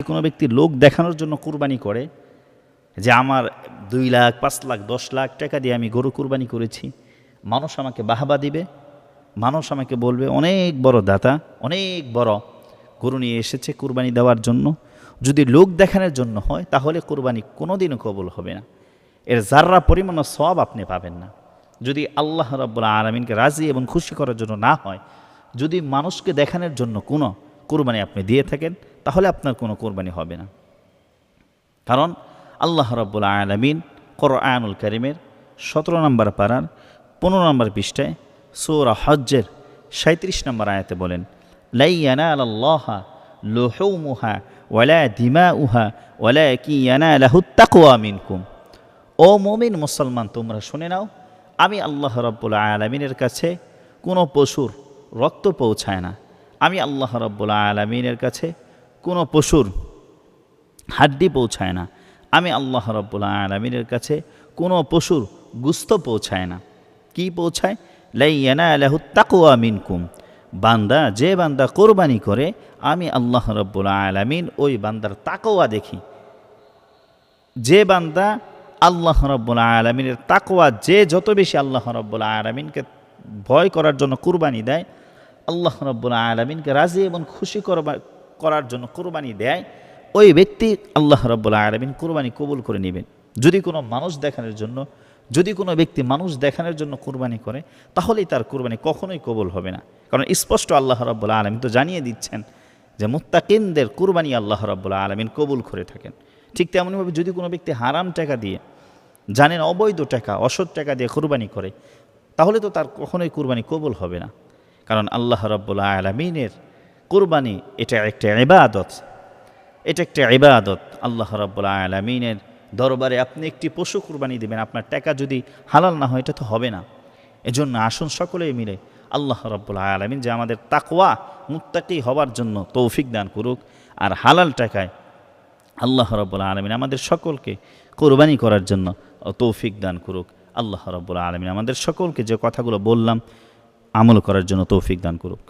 কোনো ব্যক্তি লোক দেখানোর জন্য কুরবানি করে যে আমার 2 লাখ 5 লাখ 10 লাখ টাকা দিয়ে আমি গরু কুরবানি করেছি, মানুষ আমাকে বাহবা দিবে, মানুষ আমাকে বলবে অনেক বড় দাতা, অনেক বড় গরু নিয়ে এসেছে কুরবানি দেওয়ার জন্য, যদি লোক দেখানোর জন্য হয় তাহলে কুরবানি কোনোদিনও কবুল হবে না। এর যাররা পরিমাণ সওয়াব আপনি পাবেন না। যদি আল্লাহ রাব্বুল আলামিনকে রাজি এবং খুশি করার জন্য না হয়, যদি মানুষকে দেখানোর জন্য কোনো কুরবানি আপনি দিয়ে থাকেন, তাহলে আপনার কোনো কুরবানি হবে না। কারণ আল্লাহ রাব্বুল আলামিন কোরআনুল কারীমের 17 নম্বর পারার 15 নম্বর পৃষ্ঠায় সূরা হজ্জের 37 নম্বর আয়াতে বলেন, লা ইয়ানালাল্লাহা লুহুমুহা ওয়ালা দিমাউহা ওয়ালাকিন ইয়ানালাহুত তাকওয়া মিনকুম। ও মুমিন মুসলমান, তোমরা শুনে নাও, আমি আল্লাহ রাব্বুল আলামিনের কাছে কোনো পশুর রক্ত পৌঁছায় না, আমি আল্লাহ রাব্বুল আলামিনের কাছে কোনো পশুর হাড্ডি পৌঁছায় না, আমি আল্লাহ রাব্বুল আলামিনের কাছে কোনো পশুর গুস্ত পৌঁছায় না। কি পৌঁছায়? লা ইয়ানালাহুত তাকওয়া মিনকুম। বান্দা, যে বান্দা কোরবানি করে, আমি আল্লাহ রাব্বুল আলামিন ওই বান্দার তাকওয়া দেখি। যে বান্দা আল্লাহ রাব্বুল আলামিনের তাকওয়া, যে যত বেশি আল্লাহ রাব্বুল আলামিনকে ভয় করার জন্য কুরবানি দেয়, আল্লাহ রাব্বুল আলামিনকে রাজি এবং খুশি করার জন্য কুরবানি দেয়, ওই ব্যক্তি আল্লাহ রাব্বুল আলামিন কুরবানি কবুল করে নেবেন। যদি কোনো মানুষ দেখানোর জন্য, যদি কোনো ব্যক্তি মানুষ দেখানোর জন্য কুরবানি করে, তাহলেই তার কুরবানি কখনোই কবুল হবে না। কারণ স্পষ্ট আল্লাহ রাব্বুল আলামিন তো জানিয়ে দিচ্ছেন যে মুত্তাকিনদের কুরবানি আল্লাহ রাব্বুল আলামিন কবুল করে থাকেন। ঠিক তেমনইভাবে যদি কোনো ব্যক্তি হারাম টাকা দিয়ে, জানেন অবৈধ টাকা, অসৎ টাকা দিয়ে কুরবানি করে, তাহলে তো তার কখনোই কুরবানি কবুল হবে না। কারণ আল্লাহ রাব্বুল আলামিনের কুরবানি এটা একটা ইবাদত, এটা একটা ইবাদত। আল্লাহ রাব্বুল আলামিনের দরবারে আপনি একটি পশু কুরবানি দেবেন, আপনার টাকা যদি হালাল না হয়, এটা তো হবে না। এজন্য আসুন সকলেই মিলে আল্লাহ রাব্বুল আলামিন যে আমাদের তাকওয়া মুত্তাকি হওয়ার জন্য তৌফিক দান করুক, আর হালাল টাকায় আল্লাহ রাব্বুল আলামিন আমাদের সকলকে কুরবানি করার জন্য তৌফিক দান করুক। আল্লাহ রাব্বুল আলামিন আমাদের সকলকে যে কথাগুলো বললাম আমল করার জন্য তৌফিক দান করুক।